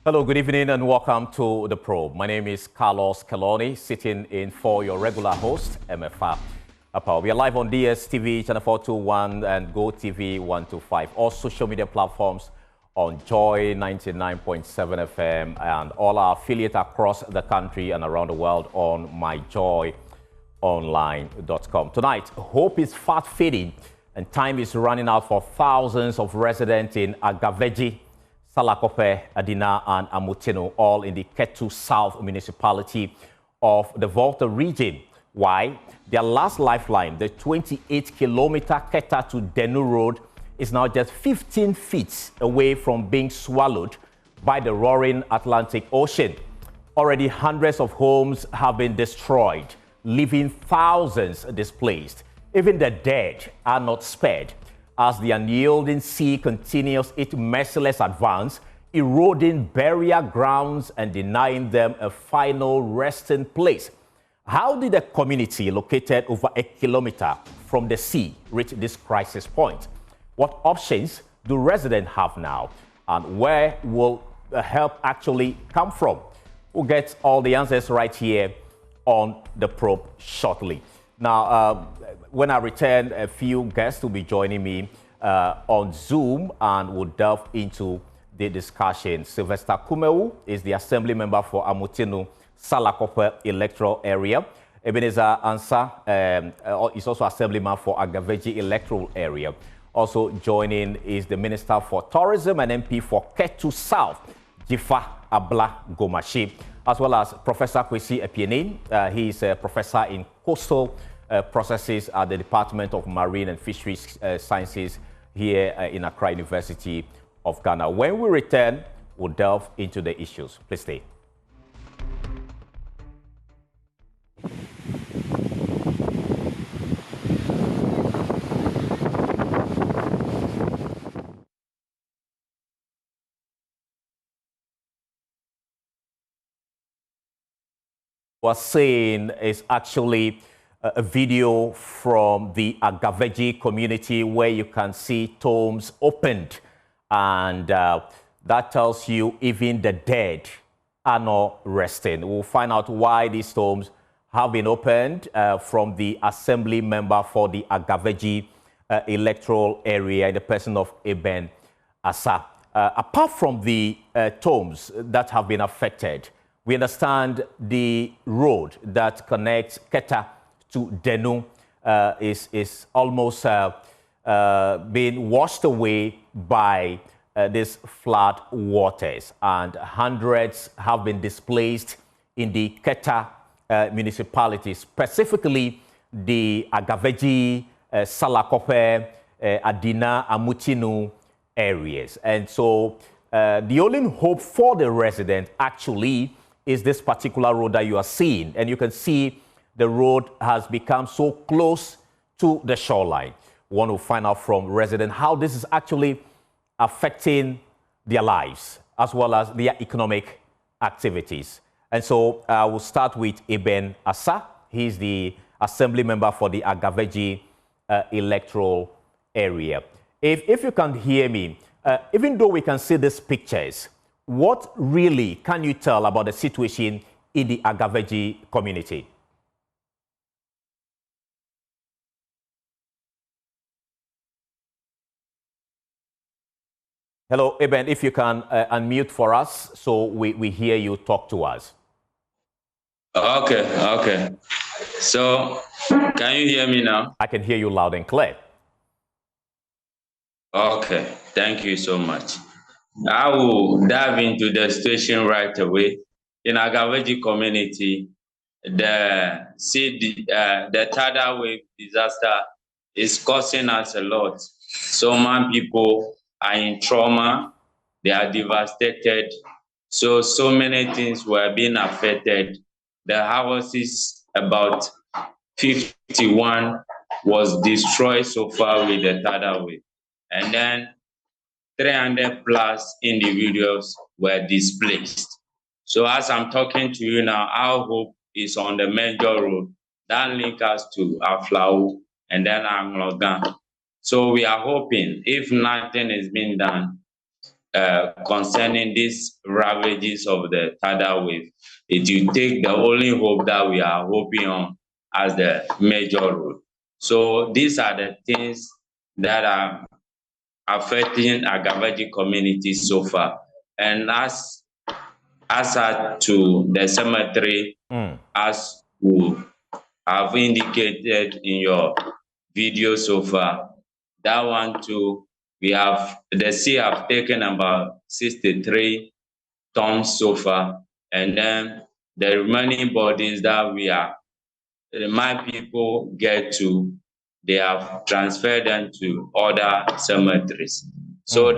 Hello, good evening, and welcome to The Probe. My name is Carlos Keloni, sitting in for your regular host, MFA. We are live on DSTV, Channel 421, and GoTV 125. All social media platforms on Joy 99.7 FM, and all our affiliates across the country and around the world on myjoyonline.com. Tonight, hope is fast fading, and time is running out for thousands of residents in Agavedzi, Salakope, Adina, and Amutino, all in the Ketu South municipality of the Volta region. Why? Their last lifeline, the 28-kilometer Keta to Denu Road, is now just 15 feet away from being swallowed by the roaring Atlantic Ocean. Already hundreds of homes have been destroyed, leaving thousands displaced. Even the dead are not spared, as the unyielding sea continues its merciless advance, eroding burial grounds and denying them a final resting place. How did a community located over a kilometer from the sea reach this crisis point? What options do residents have now? And where will the help actually come from? We'll get all the answers right here on The Probe shortly. Now, when I return, a few guests will be joining me on Zoom, and we'll delve into the discussion. Sylvester Kumeu is the Assembly Member for Amutino Salakope electoral area. Ebenezer Ansa is also Assemblyman for Agavedzi electoral area. Also joining is the Minister for Tourism and MP for Ketu South, Jifa Abla Gomashi, as well as Professor Kwesi Epienin. He is a professor in coastal processes at the Department of Marine and Fisheries Sciences here in Accra University of Ghana. When we return, we'll delve into the issues. Please stay. Was saying is actually a video from the Agavedzi community where you can see tombs opened, and that tells you even the dead are not resting. We'll find out why these tombs have been opened from the Assembly Member for the Agavedzi electoral area in the person of Eben Asa. Apart from the tombs that have been affected, we understand the road that connects Keta to Denu is almost being washed away by these flood waters, and hundreds have been displaced in the Keta municipality, specifically the Agavedzi, Salakope, Adina, Amutino areas. And so the only hope for the resident actually is this particular road that you are seeing. And you can see the road has become so close to the shoreline. We want to find out from residents how this is actually affecting their lives as well as their economic activities. And so we'll start with Eben Asa. He's the Assembly Member for the Agavedzi electoral area. If you can hear me, even though we can see these pictures, what really can you tell about the situation in the Agavedzi community? Hello, Eben, if you can unmute for us so we hear you talk to us. Okay. So, can you hear me now? I can hear you loud and clear. Okay, thank you so much. I will dive into the situation right away. In Agavedzi community, the tidal wave disaster is causing us a lot. So many people are in trauma, they are devastated. So many things were being affected. The houses, about 51, was destroyed so far with the tidal wave. And then 300 plus individuals were displaced. So as I'm talking to you now, our hope is on the major road that links us to Aflau and then Anglogan. So we are hoping, if nothing is being done, concerning these ravages of the tidal wave. It will take the only hope that we are hoping on as the major road. So these are the things that are affecting Agavedzi community so far. And as to the cemetery, as you have indicated in your video so far, that one too, the sea have taken about 63 tons so far, and then the remaining bodies that my people get to, they have transferred them to other cemeteries. So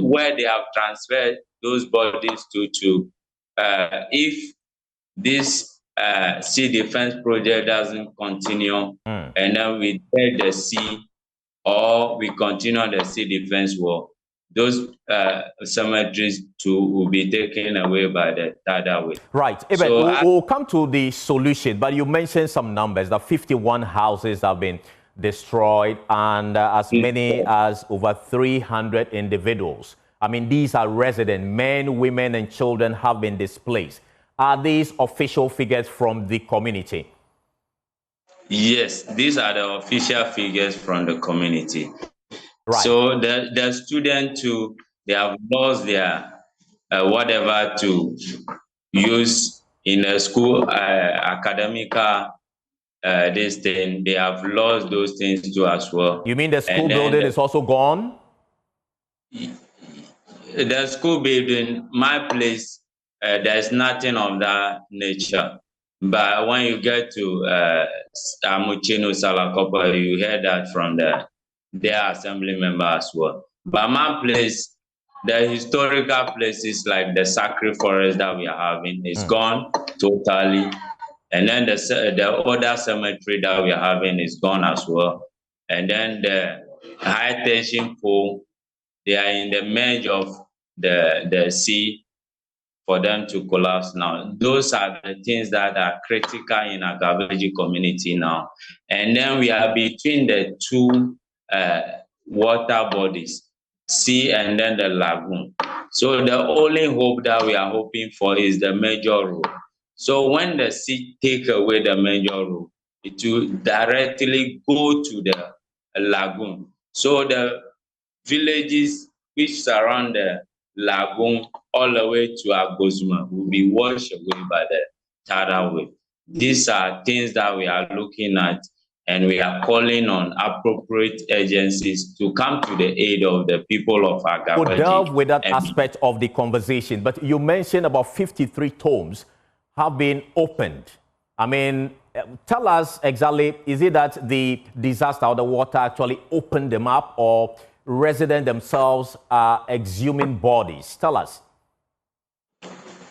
where they have transferred those bodies to, if this sea defense project doesn't continue, and then we take the sea or we continue on the sea defense war, those cemeteries too will be taken away by the tidal wave. Right. Eben, So we'll come to the solution, but you mentioned some numbers, that 51 houses have been destroyed and as many as over 300 individuals. I mean, these are resident men, women, and children have been displaced. Are these official figures from the community? Yes, these are the official figures from the community. Right. So the students too, they have lost their whatever to use in a school academical this thing. They have lost those things too as well. You mean the school building is also gone? The school building, my place, there's nothing of that nature. But when you get to Amuchino, Salakope, you hear that from their assembly member as well. But my place, the historical places like the sacred forest that we are having is gone totally. And then the other cemetery that we are having is gone as well. And then the high tension pole, they are in the edge of the sea for them to collapse now. Those are the things that are critical in our Agavedzi community now. And then we are between the two water bodies, sea and then the lagoon. So the only hope that we are hoping for is the major road. So when the sea take away the major road, it will directly go to the lagoon. So the villages which surround the lagoon all the way to Agozuma will be washed away by the tidal wave. These are things that we are looking at, and we are calling on appropriate agencies to come to the aid of the people of Agavedzi. We'll delve with that aspect of the conversation, but you mentioned about 53 tombs have been opened. I mean, tell us exactly, is it that the disaster or the water actually opened them up, or residents themselves are exhuming bodies? Tell us.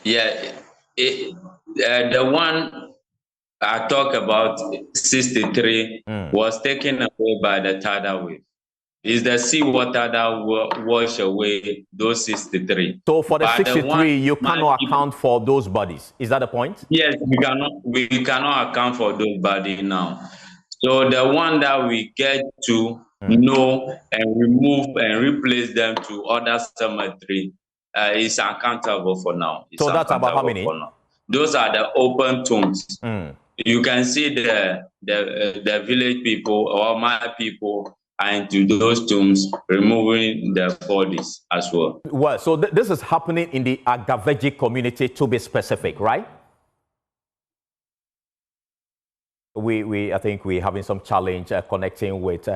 Yeah, the one I talk about, 63, was taken away by the tidal wave. It's the seawater that wash away those 63. So for the 63, you cannot account for those bodies. Is that the point? Yes, we cannot account for those bodies now. So the one that we get to know and remove and replace them to other cemetery is uncountable for now. So that's about how many? Those are the open tombs. You can see the village people or my people are into those tombs, removing the bodies as well. Well, so this is happening in the Agavedzi community, to be specific, right? I think we're having some challenge connecting with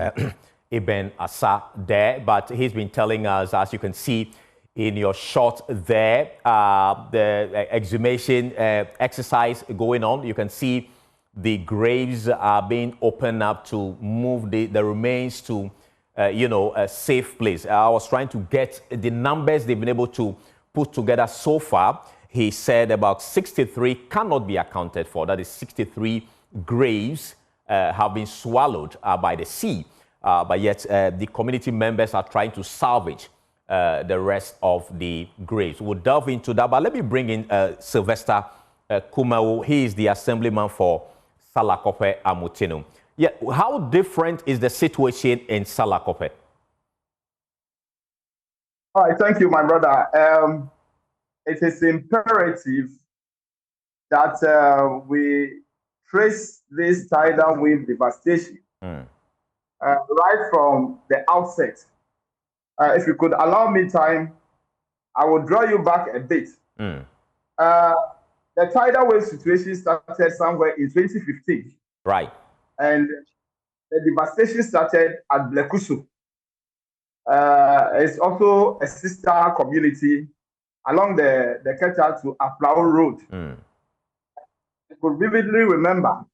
Ibn Asa there, but he's been telling us, as you can see in your shot there, the exhumation exercise going on. You can see the graves are being opened up to move the remains to, a safe place. I was trying to get the numbers they've been able to put together so far. He said about 63 cannot be accounted for. That is 63 graves have been swallowed by the sea. But yet the community members are trying to salvage the rest of the graves. We'll delve into that. But let me bring in Sylvester Kumau. He is the assemblyman for Salakope Amutinu. Yeah, how different is the situation in Salakope? All right, thank you, my brother. It is imperative that we trace this tidal wave devastation right from the outset. If you could allow me time, I will draw you back a bit. Uh, the tidal wave situation started somewhere in 2015. Right. And the devastation started at Blekusu. It's also a sister community along the Ketu to Aflao Road. I could vividly remember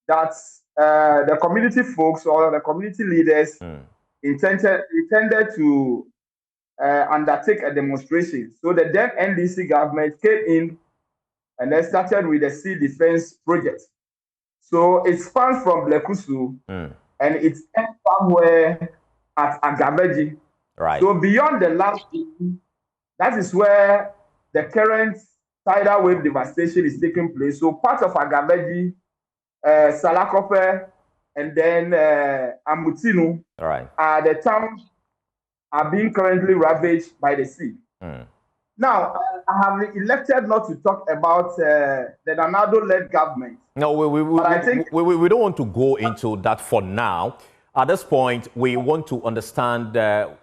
that the community folks or the community leaders intended to undertake a demonstration. So the then NDC government came in and they started with the sea defense project. So it spans from Blekusu and it ends somewhere at Agavedzi. Right. So beyond the last thing, that is where the current tidal wave devastation is taking place. So part of Agavedzi, Salakope, and then Amutinu are the towns are being currently ravaged by the sea. Now, I have been elected not to talk about the Nanado-led government. No, we don't want to go into that for now. At this point, we want to understand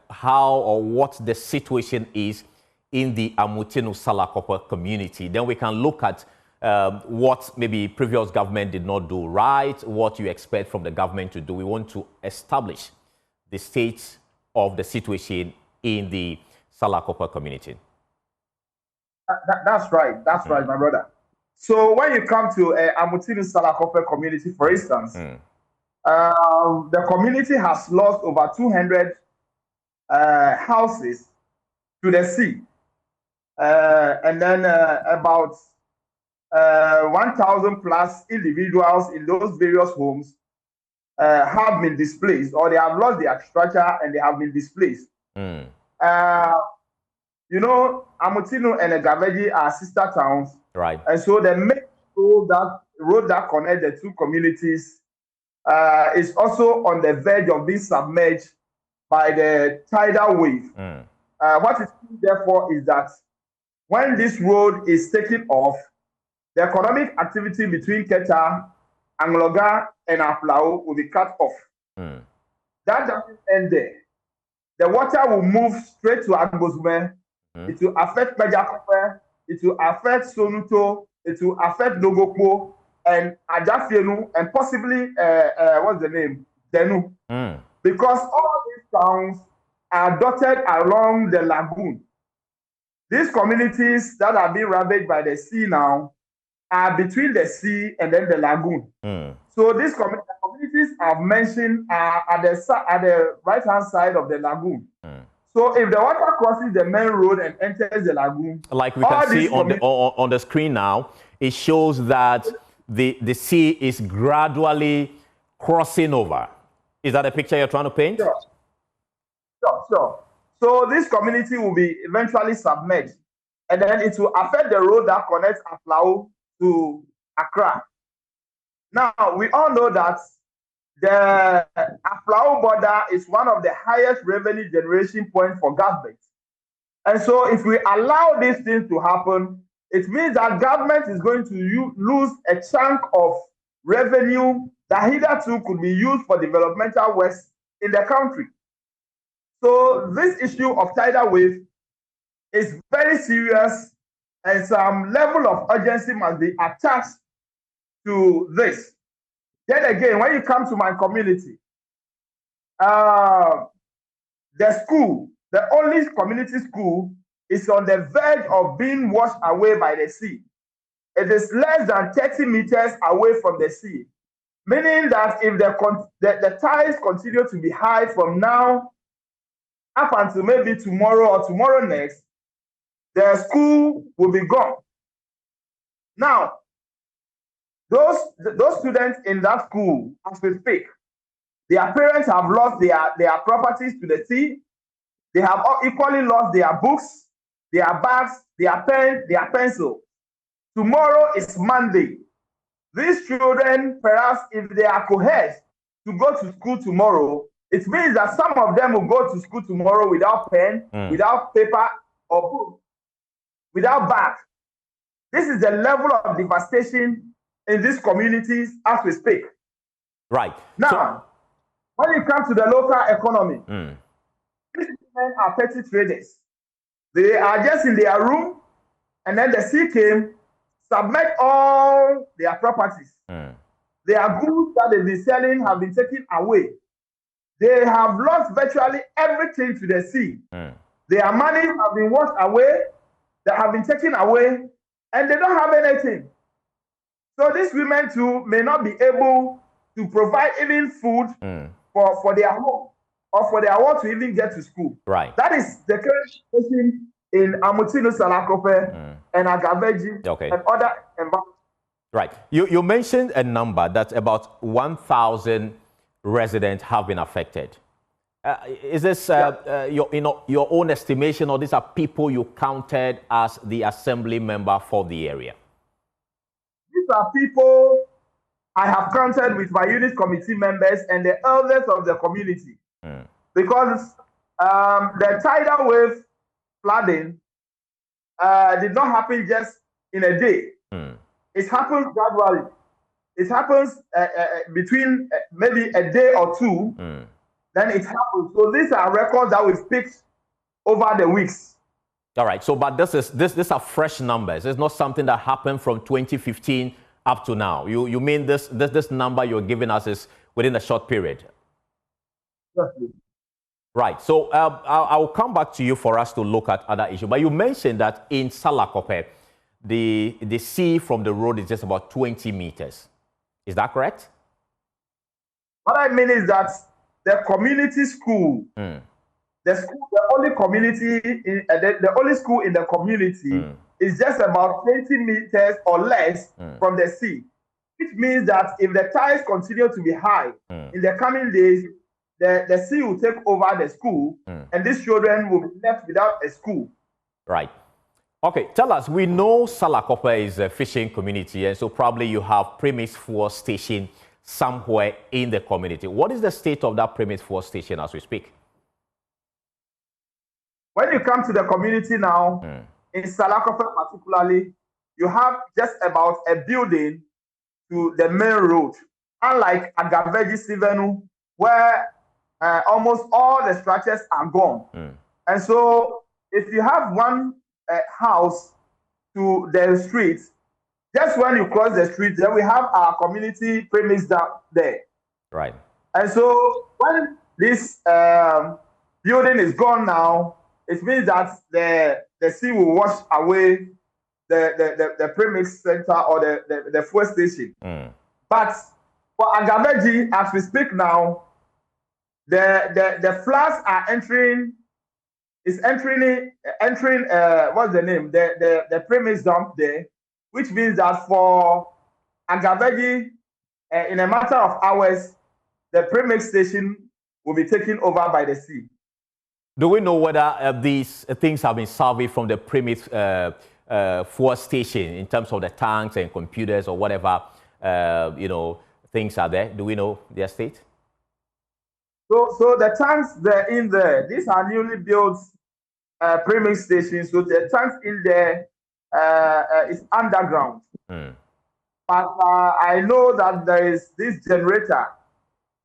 how or what the situation is in the Amutinu Salakope community. Then we can look at what maybe previous government did not do right, what you expect from the government to do. We want to establish the state of the situation in the Salakope community. That's right. That's right, my brother. So when you come to Amutinu Salakope community, for instance, the community has lost over 200 houses to the sea. And then about 1,000 plus individuals in those various homes have been displaced, or they have lost their structure and they have been displaced. You know, Amutinu and Agavedzi are sister towns. Right. And so the main road that connects the two communities is also on the verge of being submerged by the tidal wave. What is key, therefore, is that when this road is taken off, the economic activity between Ketu, Angloga, and Aflao will be cut off. That doesn't end there. The water will move straight to Agbozume. It will affect Pejakope. It will affect Sonuto. It will affect Dogokpo and Ajafienu and possibly what's the name? Denu. Because all these towns are dotted along the lagoon. These communities that are being ravaged by the sea now are between the sea and then the lagoon. So these communities I've mentioned are at the right-hand side of the lagoon. So if the water crosses the main road and enters the lagoon, like we can see on the screen now, it shows that the sea is gradually crossing over. Is that a picture you're trying to paint? Sure. So this community will be eventually submerged, and then it will affect the road that connects Aflao to Accra. Now, we all know that the Aflao border is one of the highest revenue generation points for government. And so if we allow these things to happen, it means that government is going to lose a chunk of revenue that hitherto could be used for developmental works in the country. So this issue of tidal wave is very serious, and some level of urgency must be attached to this. Then again, when you come to my community, the school, the only community school, is on the verge of being washed away by the sea. It is less than 30 meters away from the sea, meaning that if the tides continue to be high from now up until maybe tomorrow or tomorrow next, the school will be gone. Now, those students in that school, as we speak, their parents have lost their properties to the sea. They have equally lost their books, their bags, their pen, their pencil. Tomorrow is Monday. These children, perhaps if they are coerced to go to school tomorrow, It means that some of them will go to school tomorrow without pen, without paper or book, without bag. This is the level of devastation in these communities as we speak. Right. Now, when it comes to the local economy, these men are petty traders. They are just in their room, and then the sea came, submit all their properties. Their goods that they've been selling have been taken away. They have lost virtually everything to the sea. Their money have been washed away, they have been taken away, and they don't have anything. So these women too may not be able to provide even food for their home or for their work to even get to school. Right. That is the current situation in Amutino, Salakope, and Agavedzi, and other environments. Right. You mentioned a number that about 1,000 residents have been affected. Is this your own estimation, or these are people you counted as the assembly member for the area? These are people I have counted with my unit committee members and the elders of the community. Because the tidal wave flooding did not happen just in a day. It happens gradually. It happens between maybe a day or two, then it happens. So these are records that we've picked over the weeks. All right. So, but these are fresh numbers. It's not something that happened from 2015 up to now. You mean this number you're giving us is within a short period? Yes, right. So I'll come back to you for us to look at other issues. But you mentioned that in Salakope, the sea from the road is just about 20 meters. Is that correct? What I mean is that the community school, the only school in the community is just about 20 meters or less from the sea. Which means that if the tides continue to be high in the coming days, the sea will take over the school, and these children will be left without a school. Right. Okay, tell us, we know Salakope is a fishing community, and so probably you have premise fuel station somewhere in the community. What is the state of that premise fuel station as we speak? When you come to the community now, in Salakope particularly, you have just about a building to the main road, unlike Agavedzi Sivenu, where almost all the structures are gone. And so if you have one house to the street, just when you cross the street, then we have our community premise down there. Right. And so when this building is gone now, it means that the sea will wash away the premise center or the fuel station. But for Agavedzi, as we speak now, the floods are entering what's the name? The premise dump there, which means that for Agavedzi, in a matter of hours, the premise station will be taken over by the sea. Do we know whether these things have been surveyed from the premise fuel station in terms of the tanks and computers or whatever things are there? Do we know their state? So the tanks they're in there. These are newly built premise stations. So the tanks in there is underground. But I know that there is this generator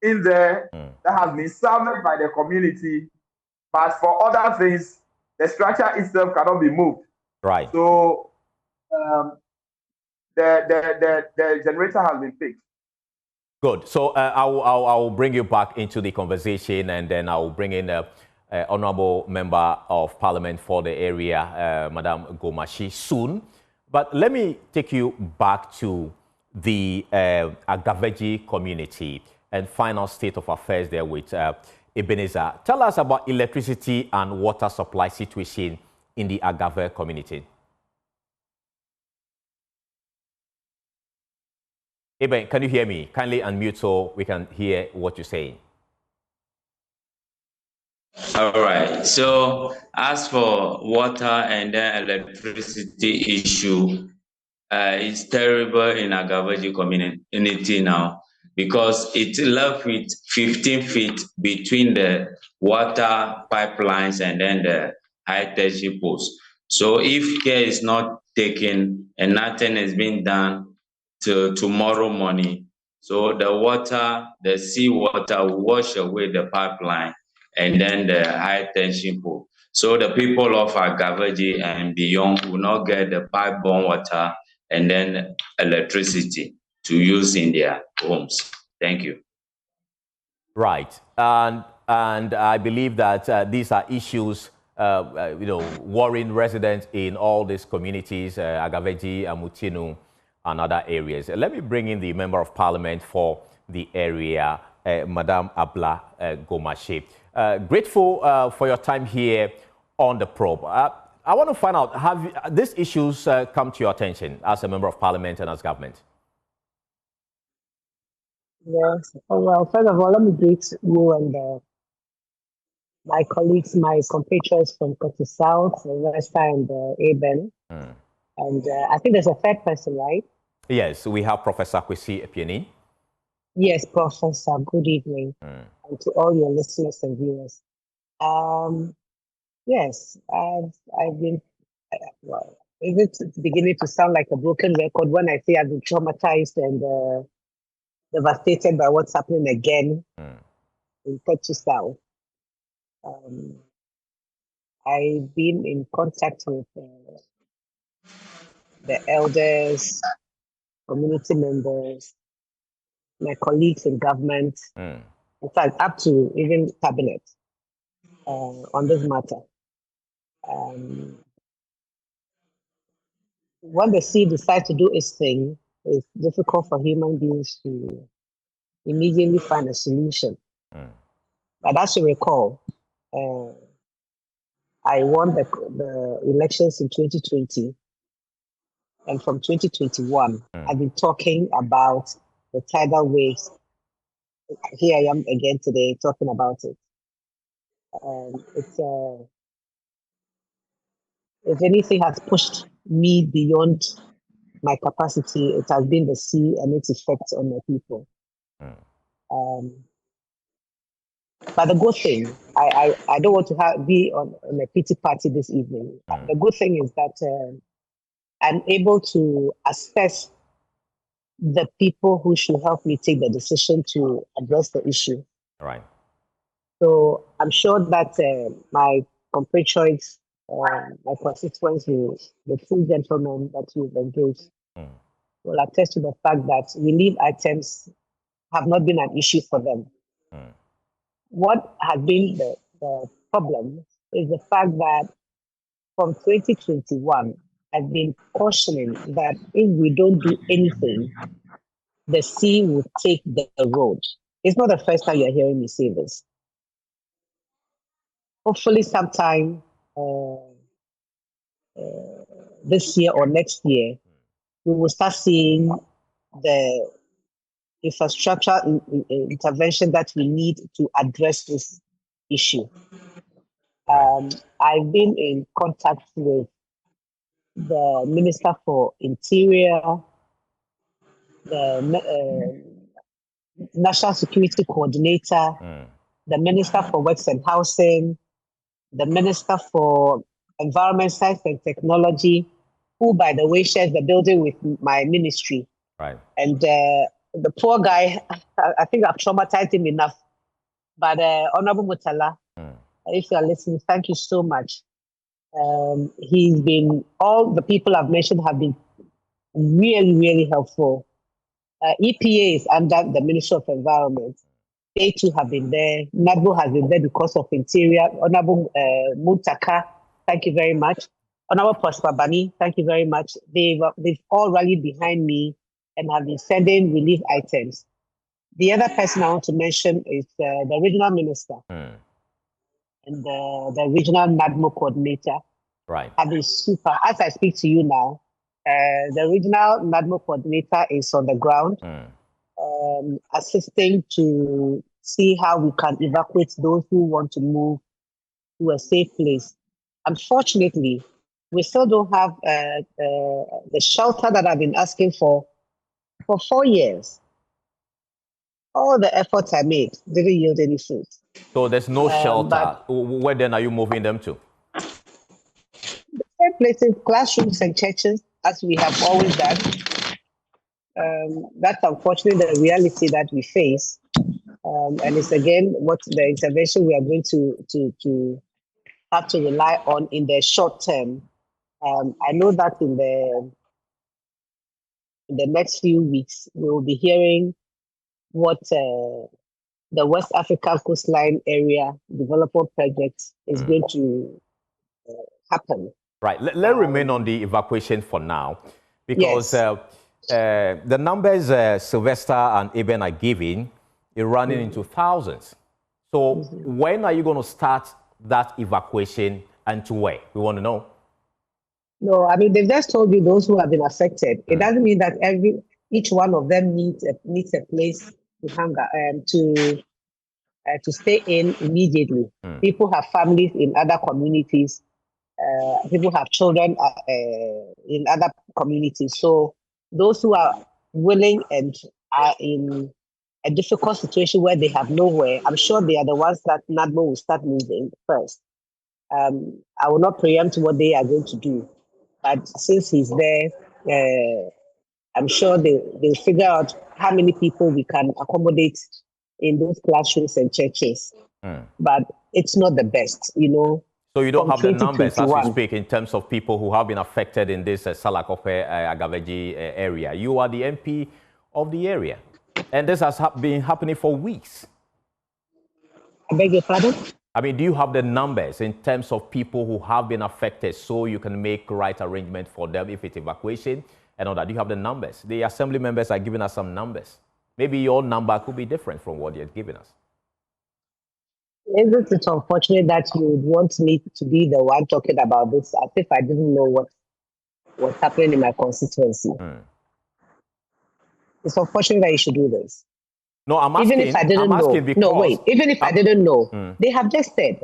in there that has been surveyed by the community. But for other things, the structure itself cannot be moved. Right. So the generator has been fixed. Good. So I'll bring you back into the conversation, and then I'll bring in the Honorable Member of Parliament for the area, Madam Gomashi, soon. But let me take you back to the Agavedzi community and final state of affairs there with Ebenezer. Tell us about electricity and water supply situation in the Agave community. Eben, can you hear me? Kindly unmute so we can hear what you're saying. All right. So as for water and then electricity issue, it's terrible in Agavedzi community now. because it's left with 15 feet between the water pipelines and then the high tension poles. So if care is not taken and nothing is being done till tomorrow morning, so the water, the sea water will wash away the pipeline and then the high tension pole. So the people of Agavedzi and beyond will not get the pipe-borne water and then electricity to use in their homes. Thank you. Right, and I believe that these are issues, worrying residents in all these communities, Agavedzi, Amutinu, and other areas. Let me bring in the Member of Parliament for the area, Madame Abla Gomache. Grateful for your time here on the probe. I want to find out, have these issues come to your attention as a Member of Parliament and as government? Yes. Oh, well, first of all, let me greet you and my colleagues, my compatriots from Ketu South, West and Aben. And I think there's a third person, right? Yes, we have Professor Kwesi Epieni. Yes, Professor. Good evening. And to all your listeners and viewers. Yes, I've been, well, it's beginning to sound like a broken record when I say I've been traumatized and devastated by what's happening again in Ketu South. I've been in contact with the elders, community members, my colleagues in government, in fact, up to even cabinet on this matter. When the sea decides to do its thing, it's difficult for human beings to immediately find a solution. But as you recall, I won the elections in 2020. And from 2021, I've been talking about the tidal waves. Here I am again today talking about it. If anything has pushed me beyond my capacity, it has been the sea and its effects on the people. But the good thing, I don't want to be on a pity party this evening. The good thing is that I'm able to assess the people who should help me take the decision to address the issue. Right. So I'm sure that my compatriots, my constituents, the two gentlemen that you've engaged, will attest to the fact that relief items have not been an issue for them. What has been the problem is the fact that from 2021, I've been cautioning that if we don't do anything, the sea will take the road. It's not the first time you're hearing me say this. Hopefully sometime this year or next year, we will start seeing the infrastructure intervention that we need to address this issue. I've been in contact with the Minister for Interior, the National Security Coordinator, the Minister for Works and Housing, the Minister for Environment, Science and Technology, who, by the way, shares the building with my ministry. Right. And the poor guy, I think I've traumatized him enough. But Honorable Mutala, if you are listening, thank you so much. He's been, all the people I've mentioned have been really, really helpful. EPA is under the Ministry of Environment. They too have been there. NADBO has been there because of Interior. Honorable Muntaka, thank you very much. Honorable Prosper Bani, thank you very much. They've all rallied behind me and have been sending relief items. The other person I want to mention is the regional minister and the regional NADMO coordinator. Right. Have been super. As I speak to you now, the regional NADMO coordinator is on the ground, assisting to see how we can evacuate those who want to move to a safe place. Unfortunately, we still don't have the shelter that I've been asking for 4 years. All the efforts I made didn't yield any fruit. So there's no shelter. Where then are you moving them to? The third places, classrooms and churches, as we have always done. That's unfortunately the reality that we face. And it's again what the intervention we are going to have to rely on in the short term. I know that in the next few weeks, we will be hearing what the West African Coastline Area Development Project is going to happen. Right. Let's remain on the evacuation for now, because the numbers Sylvester and Eben are giving are running into thousands. So when are you going to start that evacuation and to where? We want to know. No, I mean, they've just told you those who have been affected. It doesn't mean that each one of them needs a place to hang to stay in immediately. People have families in other communities. People have children in other communities. So those who are willing and are in a difficult situation where they have nowhere, I'm sure they are the ones that NADMO will start moving first. I will not preempt what they are going to do. But since he's there, I'm sure they'll figure out how many people we can accommodate in those classrooms and churches. But it's not the best, you know. So you don't have the numbers as we speak in terms of people who have been affected in this Salakope, Agavedzi area. You are the MP of the area. And this has been happening for weeks. I beg your pardon? I mean, do you have the numbers in terms of people who have been affected so you can make right arrangement for them if it's evacuation and all that? Do you have the numbers? The assembly members are giving us some numbers. Maybe your number could be different from what they're giving us. Isn't it unfortunate that you would want me to be the one talking about this as if I didn't know what was happening in my constituency? It's unfortunate that you should do this. No, I'm asking. Even if I didn't know. Because, no, wait. Even if I didn't know, they have just said.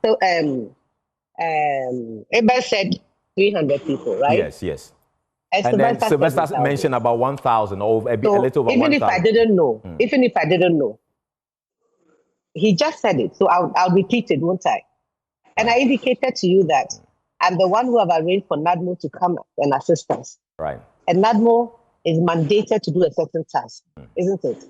So, everybody said 300 people, right? Yes, yes. And then Sylvester mentioned about 1,000 or a little over 1,000. Even if I didn't know, even if I didn't know, he just said it. So I'll repeat it, won't I? And I indicated to you that I'm the one who have arranged for NADMO to come and assist us. Right. And NADMO is mandated to do a certain task, isn't it?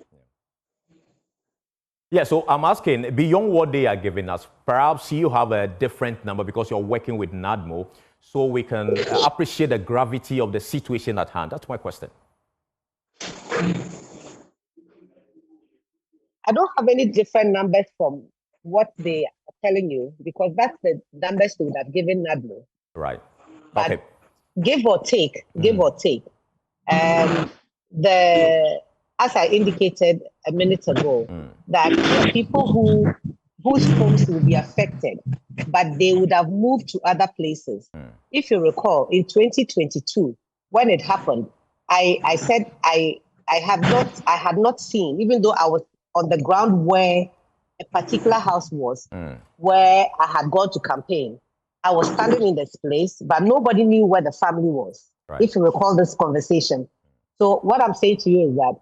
Yeah, so I'm asking, beyond what they are giving us, perhaps you have a different number because you're working with NADMO, so we can appreciate the gravity of the situation at hand. That's my question. I don't have any different numbers from what they are telling you, because that's the numbers they would have given NADMO. Right. But okay. Give or take, as I indicated a minute ago, that there are people whose homes will be affected, but they would have moved to other places. If you recall, in 2022, when it happened, I said I had not seen, even though I was on the ground where a particular house was, where I had gone to campaign. I was standing in this place, but nobody knew where the family was, if you recall this conversation. So what I'm saying to you is that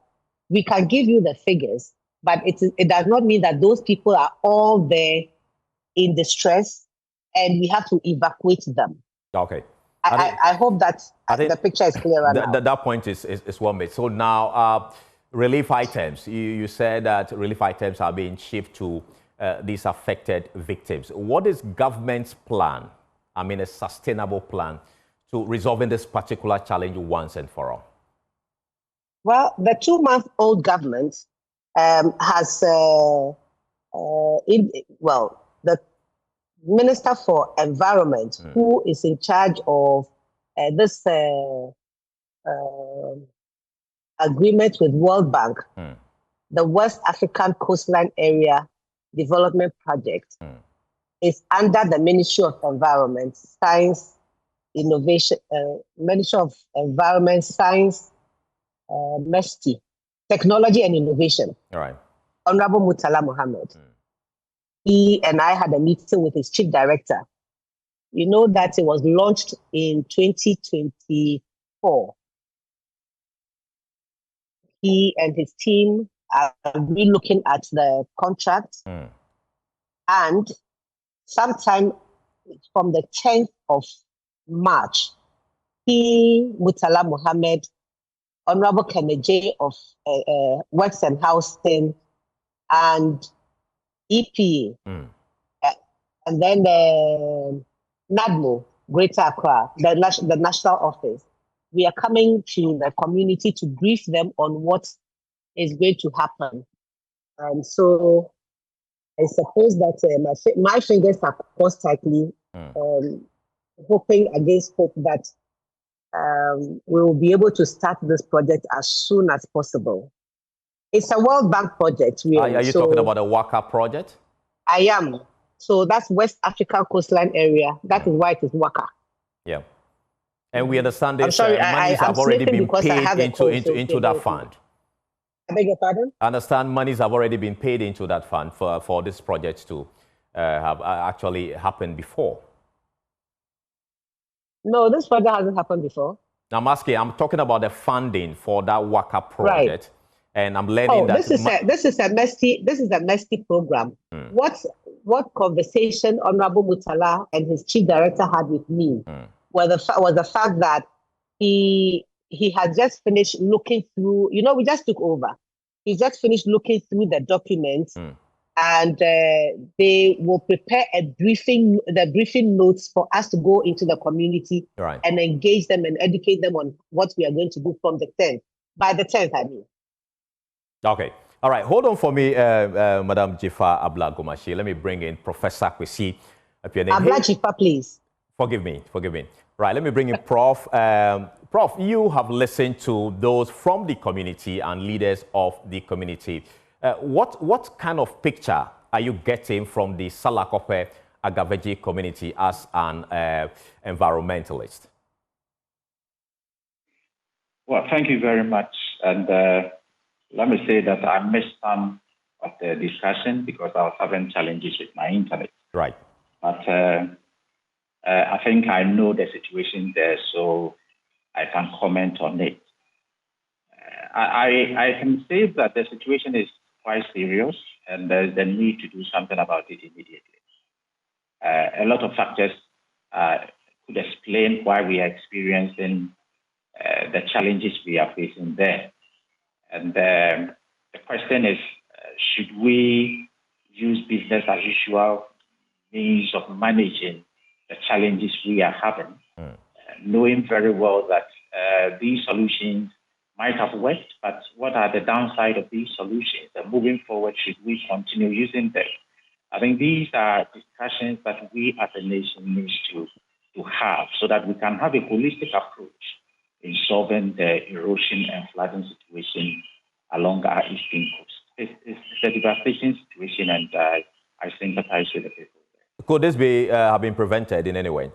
we can give you the figures, but it does not mean that those people are all there in distress and we have to evacuate them. Okay. I hope that the picture is clearer now. That point is well made. So now, relief items. You said that relief items are being shipped to these affected victims. What is government's plan? I mean, a sustainable plan to resolving this particular challenge once and for all? Well, the 2-month-old government has, the Minister for Environment, who is in charge of this agreement with World Bank, the West African Coastline Area Development Project, is under the Ministry of Environment, Science, Innovation, Ministry of Environment, Science, MESTI, Technology and Innovation. All right. Honorable Murtala Mohammed. He and I had a meeting with his chief director. You know that it was launched in 2024. He and his team are re-looking at the contract. And sometime from the 10th of March, he, Murtala Mohammed, Honorable Kennedy of Works and Housing, and EPA, and then NADMO, Greater Accra, the national office. We are coming to the community to brief them on what is going to happen. And so I suppose that my fingers are crossed tightly, hoping against hope that we will be able to start this project as soon as possible. It's a World Bank project. Really. Are you talking about a WACA project? I am. So that's West African coastline area. That is why it is WACA. Yeah. And we understand this monies have already been paid into that fund. I beg your pardon? I understand monies have already been paid into that fund for this project to have actually happened before. No, this project hasn't happened before. I'm talking about the funding for that WACA project. Right. And I'm learning that this is a messy program. What conversation Honorable Murtala and his chief director had with me was the fact that he had just finished looking through. We just took over. He just finished looking through the documents, and they will prepare the briefing notes for us to go into the community and engage them and educate them on what we are going to do from the 10th. By the 10th, I mean. Okay. All right. Hold on for me, Madam Jifa Abla-Gomashi. Let me bring in Professor Kwesi. Abla Jifa, please. Forgive me. Right. Let me bring in Prof. Prof, you have listened to those from the community and leaders of the community. What kind of picture are you getting from the Salakope Agavedzi community as an environmentalist? Well, thank you very much. And let me say that I missed some of the discussion because I was having challenges with my internet. Right. But I think I know the situation there, so I can comment on it. I can say that the situation is quite serious and there's the need to do something about it immediately. A lot of factors could explain why we are experiencing the challenges we are facing there. And the question is, should we use business as usual means of managing the challenges we are having, knowing very well that these solutions might have worked, but what are the downside of these solutions? And moving forward, should we continue using them? I think these are discussions that we as a nation need to have so that we can have a holistic approach in solving the erosion and flooding situation along our eastern coast. It's a devastating situation, and I sympathize with the people there. Could this have been prevented in any way?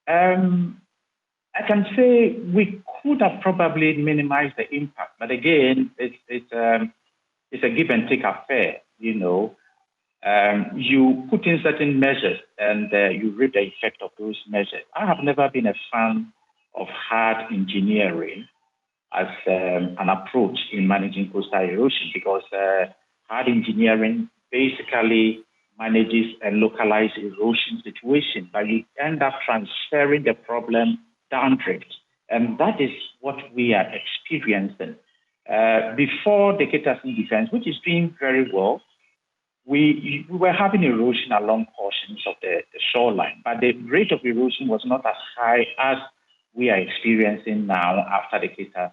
I can say we could have probably minimized the impact, but again, it's a give and take affair. You put in certain measures, and you reap the effect of those measures. I have never been a fan of hard engineering as an approach in managing coastal erosion because hard engineering basically manages a localized erosion situation, but you end up transferring the problem downrift. And that is what we are experiencing. Before the Ketu South defense, which is doing very well, we were having erosion along portions of the shoreline, but the rate of erosion was not as high as we are experiencing now after the Ketu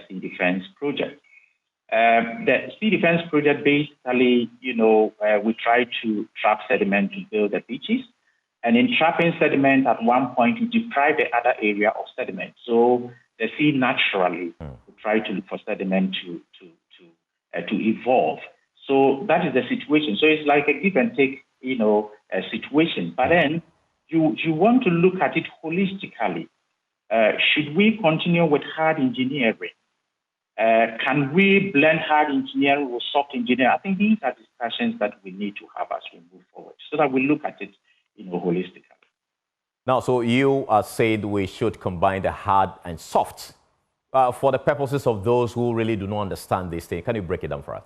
Sea Defense project. The Sea Defense project basically, we try to trap sediment to build the beaches. And in trapping sediment, at one point, you deprive the other area of sediment. So the sea naturally will try to look for sediment to evolve. So that is the situation. So it's like a give and take, a situation. But then you want to look at it holistically. Should we continue with hard engineering? Can we blend hard engineering with soft engineering? I think these are discussions that we need to have as we move forward so that we look at it holistically. Now, so you are saying we should combine the hard and soft for the purposes of those who really do not understand this thing, can you break it down for us?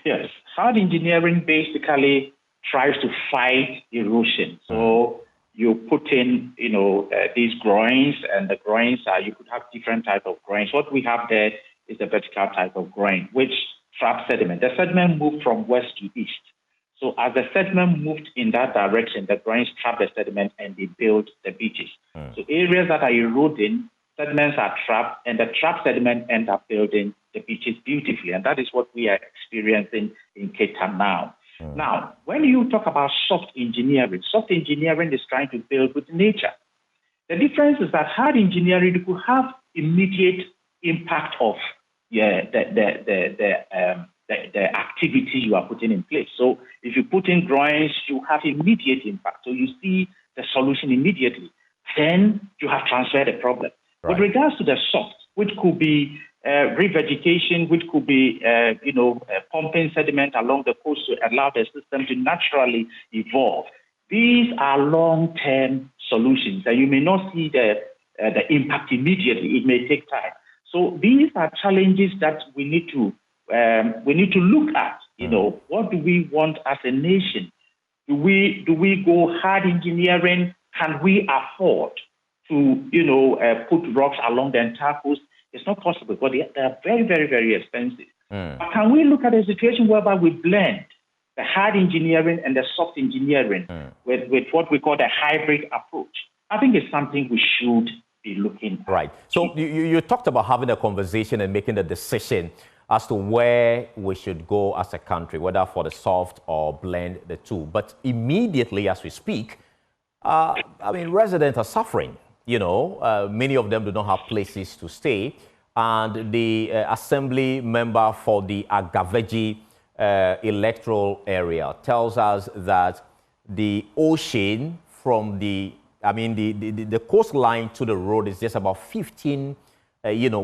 Yes, hard engineering basically tries to fight erosion. So you put in, these groins, and the groins you could have different type of groins. What we have there is the vertical type of groin, which traps sediment. The sediment moved from west to east. So as the sediment moved in that direction, the groins trap the sediment and they build the beaches. So areas that are eroding, sediments are trapped, and the trapped sediment end up building the beaches beautifully. And that is what we are experiencing in Ketu now. Now, when you talk about soft engineering is trying to build with nature. The difference is that hard engineering could have immediate impact of the activity you are putting in place. So if you put in groins, you have immediate impact. So you see the solution immediately. Then you have transferred the problem. Right. With regards to the soft, which could be revegetation, which could be pumping sediment along the coast to allow the system to naturally evolve. These are long-term solutions, and you may not see the impact immediately. It may take time. So these are challenges that we need to look at. What do we want as a nation? Do we go hard engineering? Can we afford to put rocks along the entire coast? It's not possible, but they are very, very, very expensive. But can we look at a situation whereby we blend the hard engineering and the soft engineering with what we call the hybrid approach? I think it's something we should be looking at. Right. So you talked about having a conversation and making a decision as to where we should go as a country, whether for the soft or blend the two. But immediately as we speak, residents are suffering. Many of them do not have places to stay. And the assembly member for the Agavedzi electoral area tells us that the ocean from the coastline to the road is just about 15,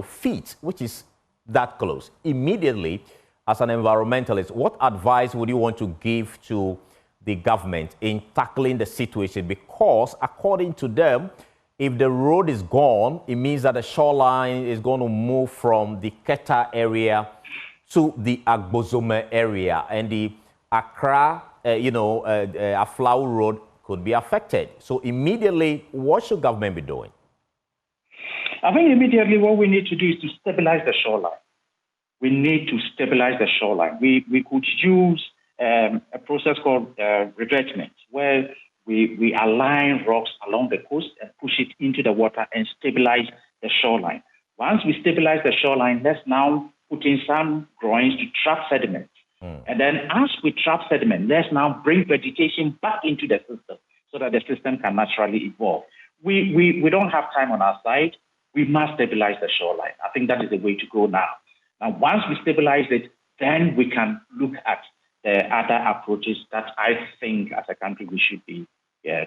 feet, which is that close. Immediately, as an environmentalist, what advice would you want to give to the government in tackling the situation? Because according to them, if the road is gone, it means that the shoreline is going to move from the Ketu area to the Agbozome area, and the Accra, Aflau road could be affected. So immediately, what should government be doing? I think immediately what we need to do is to stabilize the shoreline. We need to stabilize the shoreline. We could use a process called revetment, where we align rocks along the coast and push it into the water and stabilize the shoreline. Once we stabilize the shoreline, let's now put in some groins to trap sediment. And then as we trap sediment, let's now bring vegetation back into the system so that the system can naturally evolve. We don't have time on our side. We must stabilize the shoreline. I think that is the way to go now. Now, once we stabilize it, then we can look at the other approaches that I think as a country we should be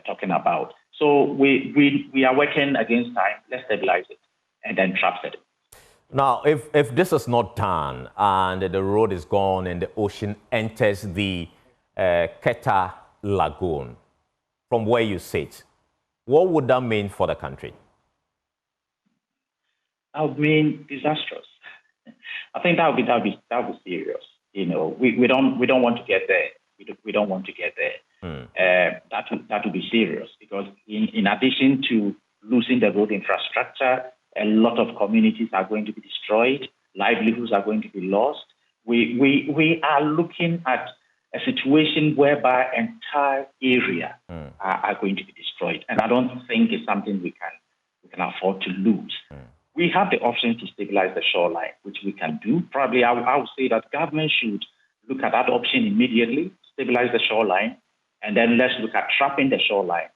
talking about. So we are working against time. Let's stabilize it and then trap it. Now, if this is not done and the road is gone and the ocean enters the Ketu Lagoon, from where you sit, what would that mean for the country? That would mean disastrous. I think that would be serious. We don't want to get there. We don't want to get there. That would be serious, because in addition to losing the road infrastructure, a lot of communities are going to be destroyed. Livelihoods are going to be lost. We are looking at a situation whereby entire area are going to be destroyed, and I don't think it's something we can afford to lose. We have the option to stabilize the shoreline, which we can do. Probably, I would say that government should look at that option immediately, stabilize the shoreline, and then let's look at trapping the shoreline,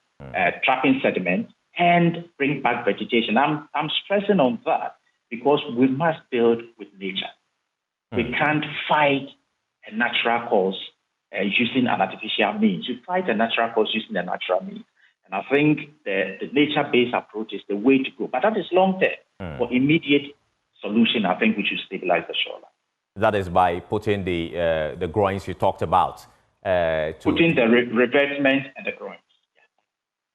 trapping sediment, and bring back vegetation. I'm stressing on that because we must build with nature. We can't fight a natural cause using an artificial means. You fight a natural cause using a natural means. And I think the nature-based approach is the way to go. But that is long-term. For immediate solution, I think we should stabilize the shoreline. That is by putting the groins you talked about. Putting the revetment and the groins.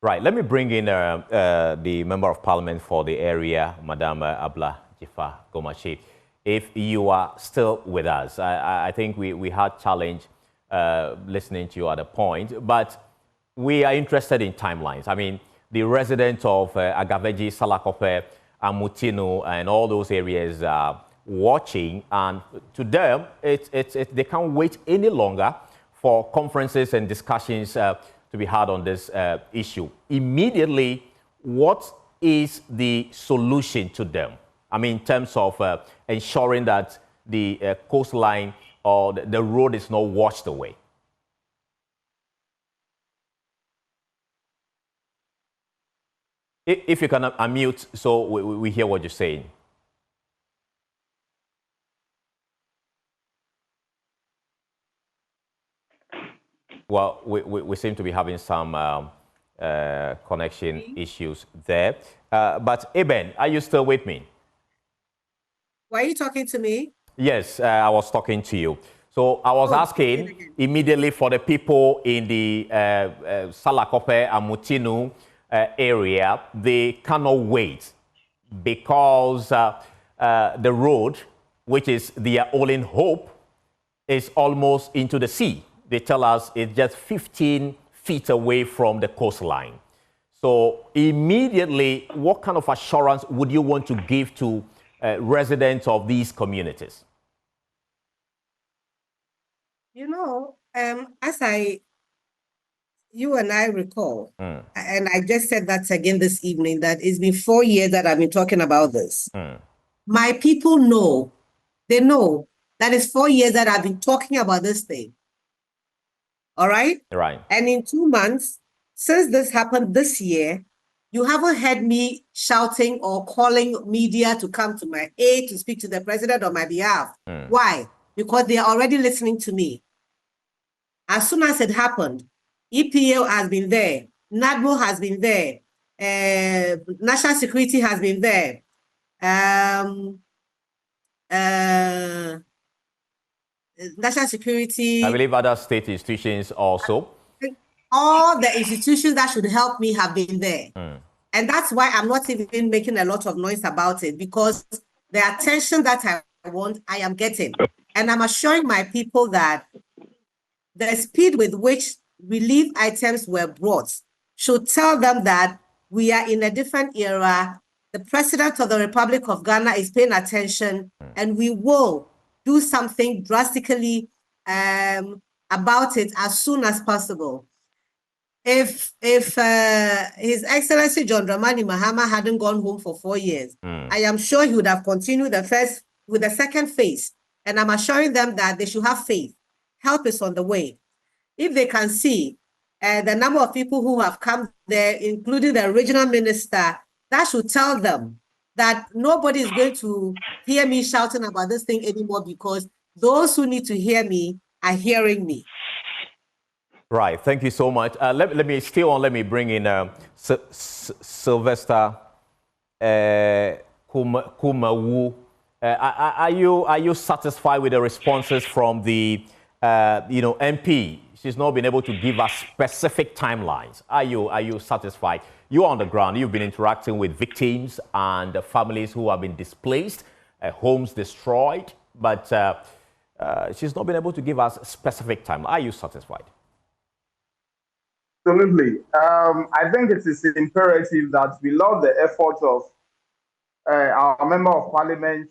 Right. Let me bring in the Member of Parliament for the area, Madam Abla Jifa Gomachi. If you are still with us, I think we had challenge listening to you at a point, but we are interested in timelines. I mean, the residents of Agavedzi, Salakope, Amutino, and all those areas are watching, and to them, they can't wait any longer for conferences and discussions to be had on this issue. Immediately, what is the solution to them? I mean, in terms of ensuring that the coastline or the road is not washed away. If you can unmute so we hear what you're saying. Well, we seem to be having some connection issues there. But Eben, are you still with me? Why are you talking to me? Yes, I was talking to you. So I was asking immediately for the people in the Salakope and Mutinu area, they cannot wait because the road, which is their only hope, is almost into the sea. They tell us it's just 15 feet away from the coastline. So immediately, what kind of assurance would you want to give to residents of these communities? You know, as you and I recall, and I just said that again this evening, that it's been 4 years that I've been talking about this. My people know, they know that it's 4 years that I've been talking about this thing. All right? Right. And in 2 months, since this happened this year, you haven't heard me shouting or calling media to come to my aid to speak to the president on my behalf. Why? Because they are already listening to me. As soon as it happened, EPA has been there, NADMO has been there, National Security has been there, National Security. I believe other state institutions also. All the institutions that should help me have been there. And that's why I'm not even making a lot of noise about it, because the attention that I want, I am getting. And I'm assuring my people that the speed with which relief items were brought should tell them that we are in a different era. The President of the Republic of Ghana is paying attention, and we will do something drastically about it as soon as possible. If His Excellency John Dramani Mahama hadn't gone home for 4 years, I am sure he would have continued with the second phase. And I'm assuring them that they should have faith. Help is on the way. If they can see the number of people who have come there, including the regional minister, that should tell them that nobody is going to hear me shouting about this thing anymore, because those who need to hear me are hearing me. Right. Thank you so much. Let me bring in Sylvester Kumawu. Are you satisfied with the responses from the MP? She's not been able to give us specific timelines. Are you satisfied? You're on the ground. You've been interacting with victims and families who have been displaced, homes destroyed, but she's not been able to give us specific time. Are you satisfied? Absolutely. I think it is imperative that we love the effort of our Member of Parliament,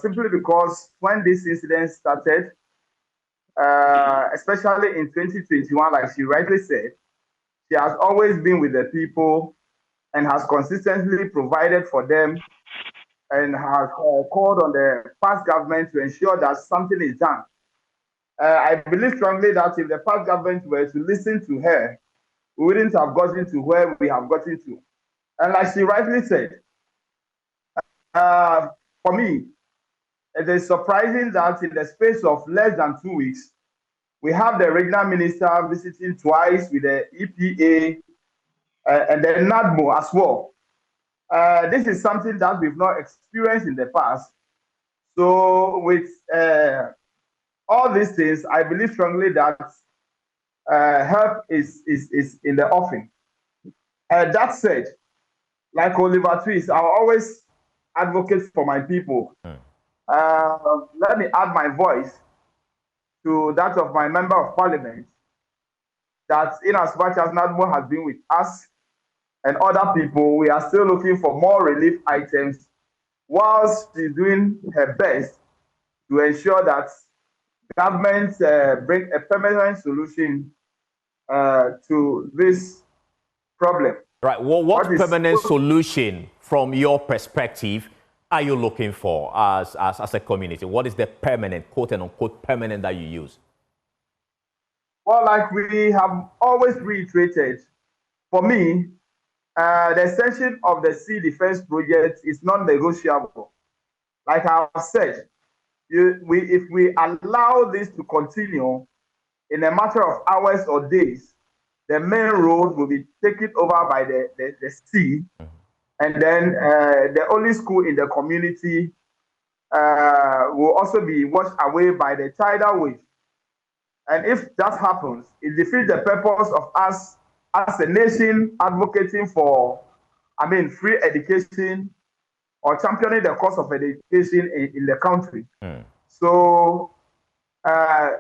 simply because when this incident started, especially in 2021, like she rightly said, she has always been with the people and has consistently provided for them, and has called on the past government to ensure that something is done. I believe strongly that if the past government were to listen to her, we wouldn't have gotten to where we have gotten to. And like she rightly said, for me, it is surprising that in the space of less than 2 weeks, we have the regional minister visiting twice with the EPA and the NADMO as well. This is something that we've not experienced in the past. So with all these things, I believe strongly that help is in the offing. That said, like Oliver Twist, I always advocate for my people. Let me add my voice to that of my member of parliament, that in as much as NADMO has been with us and other people, we are still looking for more relief items whilst she's doing her best to ensure that government bring a permanent solution to this problem. Right. Well, what permanent solution, from your perspective, are you looking for as a community? What is the permanent, quote and unquote, permanent that you use? Well, like we have always reiterated, for me, the extension of the sea defense project is non-negotiable. Like I have said, if we allow this to continue in a matter of hours or days, the main road will be taken over by the sea, and then the only school in the community will also be washed away by the tidal wave. And if that happens, it defeats the purpose of us as a nation advocating for, free education or championing the cause of education in the country. So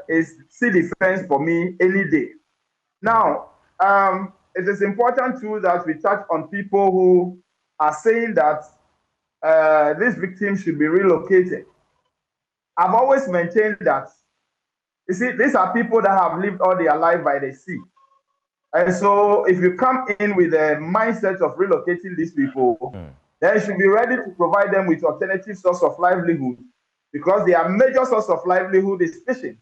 it's sea defense for me any day. Now, it is important too that we touch on people who are saying that these victims should be relocated. I've always maintained that, you see, these are people that have lived all their life by the sea. And so if you come in with a mindset of relocating these people, then you should be ready to provide them with alternative source of livelihood, because their major source of livelihood is fishing.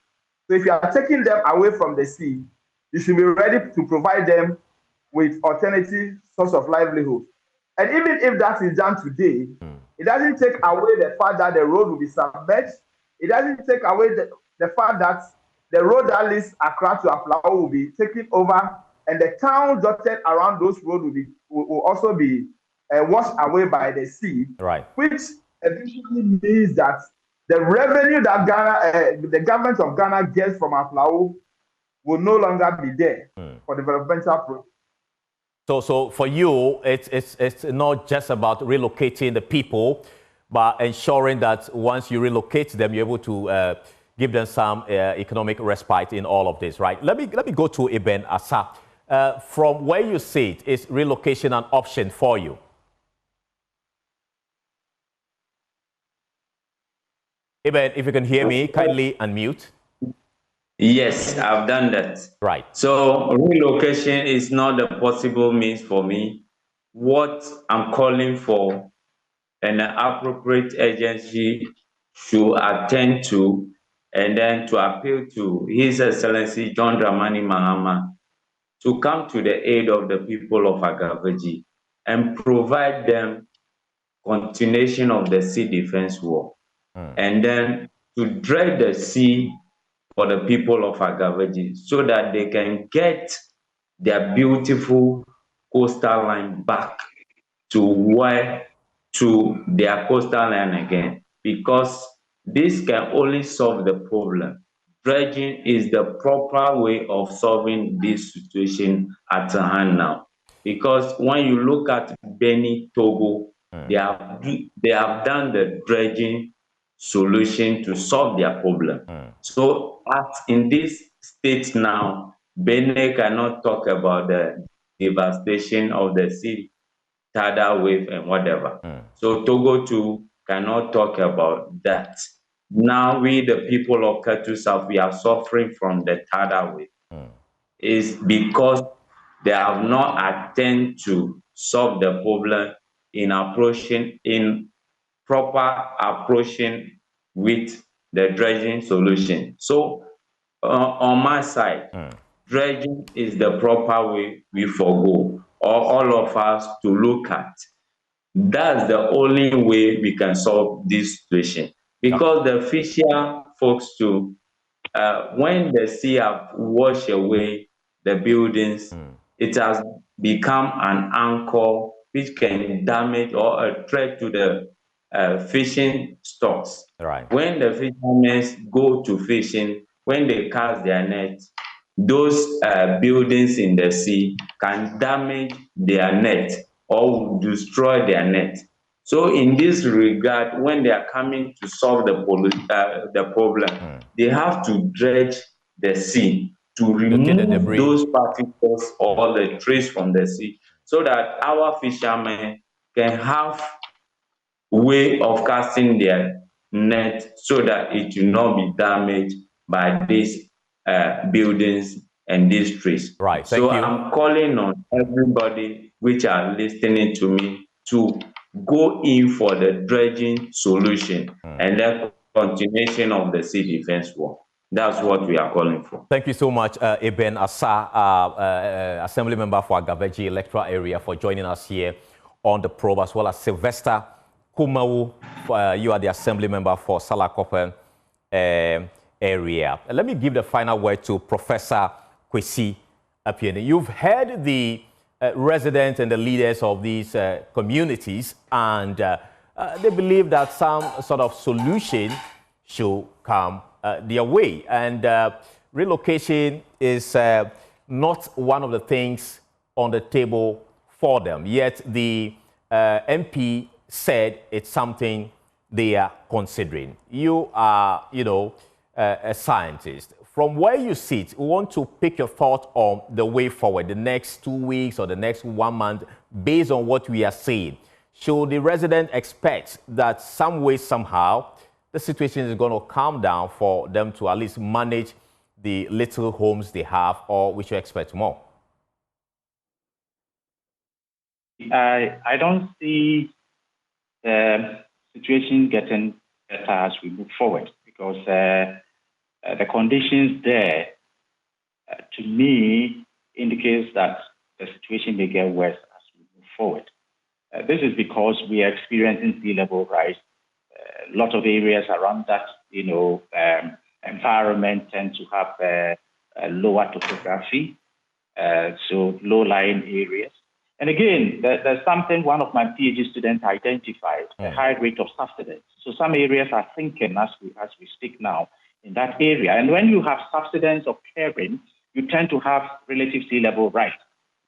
So if you are taking them away from the sea, you should be ready to provide them with alternative source of livelihood. And even if that is done today, it doesn't take away the fact that the road will be submerged. It doesn't take away the fact that the road that leads Accra to Aflao will be taken over, and the towns dotted around those roads will also be washed away by the sea. Right. Which eventually means that the revenue that the government of Ghana gets from Aflao will no longer be there for developmental projects. So for you, it's not just about relocating the people, but ensuring that once you relocate them, you're able to give them some economic respite in all of this, right? Let me go to Eben Asa. From where you sit, is relocation an option for you? Eben, if you can hear me, kindly unmute. Yes, I've done that. Right. So relocation is not the possible means for me. What I'm calling for, an appropriate agency should attend to, and then to appeal to His Excellency John Dramani Mahama to come to the aid of the people of Agavedzi and provide them continuation of the sea defense war, and then to dredge the sea for the people of Agavedzi so that they can get their beautiful coastal line back to their coastal line again, because this can only solve the problem. Dredging is the proper way of solving this situation at hand now, because when you look at Benin, Togo, they have done the dredging solution to solve their problem. So in this state now, Benin cannot talk about the devastation of the sea, Tidal wave and whatever. So Togo too cannot talk about that. Now we, the people of Ketu South, we are suffering from the Tidal wave. It's because they have not attempted to solve the problem in proper approaching with the dredging solution. So on my side, dredging is the proper way we forgo, or all of us to look at. That's the only way we can solve this situation. Because the fisher folks too, when the sea have washed away the buildings, it has become an anchor which can damage or a threat to the fishing stocks. Right. When the fishermen go to fishing, when they cast their nets, those buildings in the sea can damage their net or destroy their net. So in this regard, when they are coming to solve the problem, they have to dredge the sea to remove those particles or the trace from the sea, so that our fishermen can have way of casting their net so that it will not be damaged by these buildings and these trees. Right. Thank so you. I'm calling on everybody which are listening to me to go in for the dredging solution and the continuation of the sea defense war. That's what we are calling for. Thank you so much, Eben Asa, Assembly Member for Agavedzi electoral area, for joining us here on the probe, as well as Sylvester Kumau. You are the Assembly Member for Salakope area. Let me give the final word to Professor Kwesi Apiene. You've heard the residents and the leaders of these communities, and they believe that some sort of solution should come their way. And relocation is not one of the things on the table for them. Yet the MP said it's something they are considering. You are, a scientist. From where you sit, we want to pick your thought on the way forward, the next 2 weeks or the next 1 month, based on what we are seeing. Should the resident expect that some way, somehow, the situation is going to calm down for them to at least manage the little homes they have, or we should expect more? I don't see the situation getting better as we move forward, because the conditions there, to me, indicates that the situation may get worse as we move forward. This is because we are experiencing sea level rise. A lot of areas around that, environment tend to have a lower topography, so low-lying areas. And again, there's something one of my PhD students identified, a high rate of subsidence. So some areas are sinking as we speak now in that area. And when you have subsidence occurring, you tend to have relative sea level rise,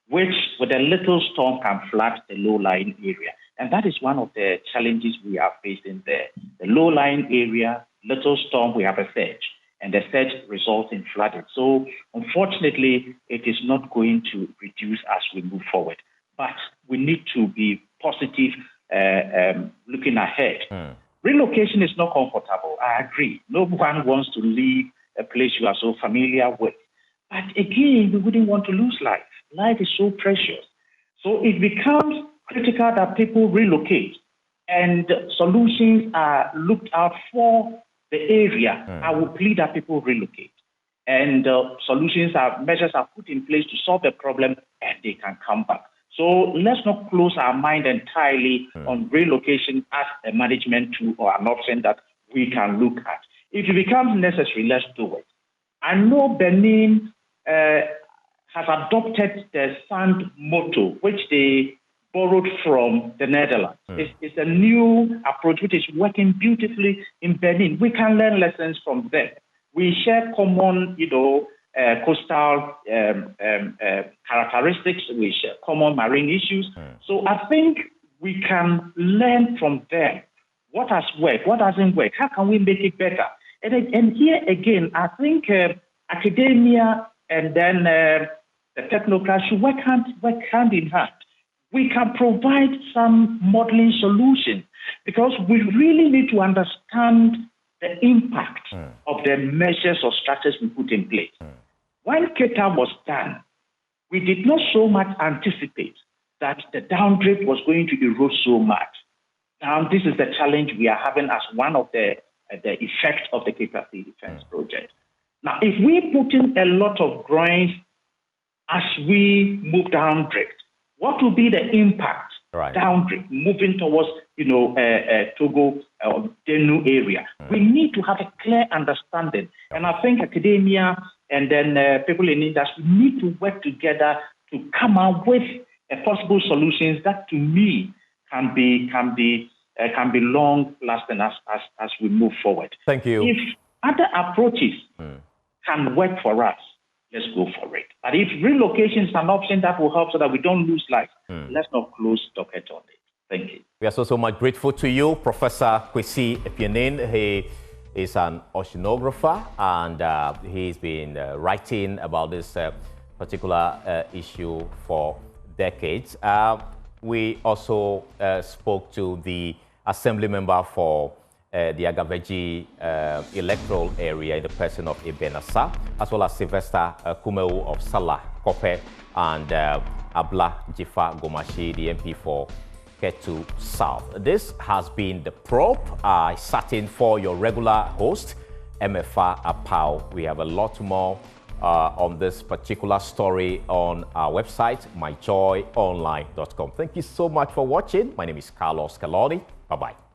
which with a little storm can flood the low-lying area. And that is one of the challenges we are facing there. The low-lying area, little storm, we have a surge, and the surge results in flooding. So unfortunately, it is not going to reduce as we move forward. But we need to be positive, looking ahead. Relocation is not comfortable, I agree. No one wants to leave a place you are so familiar with. But again, we wouldn't want to lose life. Life is so precious. So it becomes critical that people relocate and solutions are looked out for the area. I would plead that people relocate. And measures are put in place to solve the problem, and they can come back. So let's not close our mind entirely on relocation as a management tool or an option that we can look at. If it becomes necessary, let's do it. I know Benin has adopted the SAND motto, which they borrowed from the Netherlands. It's a new approach which is working beautifully in Benin. We can learn lessons from them. We share common, coastal characteristics. We share common marine issues. So I think we can learn from them. What has worked? What doesn't work? How can we make it better? And here again, I think academia and then the technocrats should work hand in hand. We can provide some modeling solutions, because we really need to understand the impact of the measures or strategies we put in place. When Ketu was done, we did not so much anticipate that the downdrift was going to erode so much. Now, this is the challenge we are having as one of the effects of the Ketu South Defense project. Now, if we put in a lot of groins as we move downdrift, what will be the impact downdrift moving towards, Togo or Denu area? We need to have a clear understanding. And I think academia and then people in industry need to work together to come up with possible solutions that, to me, can be long lasting as we move forward. Thank you. If other approaches can work for us, let's go for it. But if relocation is an option that will help so that we don't lose life, let's not close docket on it. Thank you. We are so much grateful to you, Professor Kwesi Epianin. He is an oceanographer, and he's been writing about this particular issue for decades. We also spoke to the assembly member for the Agavedzi electoral area in the person of Ebenasa, as well as Sylvester Kumeu of Salakope, and Abla Jifa Gomashi, the MP for Ketu South. This has been The Probe. I sat in for your regular host, MFA Apau. We have a lot more on this particular story on our website, myjoyonline.com. Thank you so much for watching. My name is Carlos Calori. Bye-bye.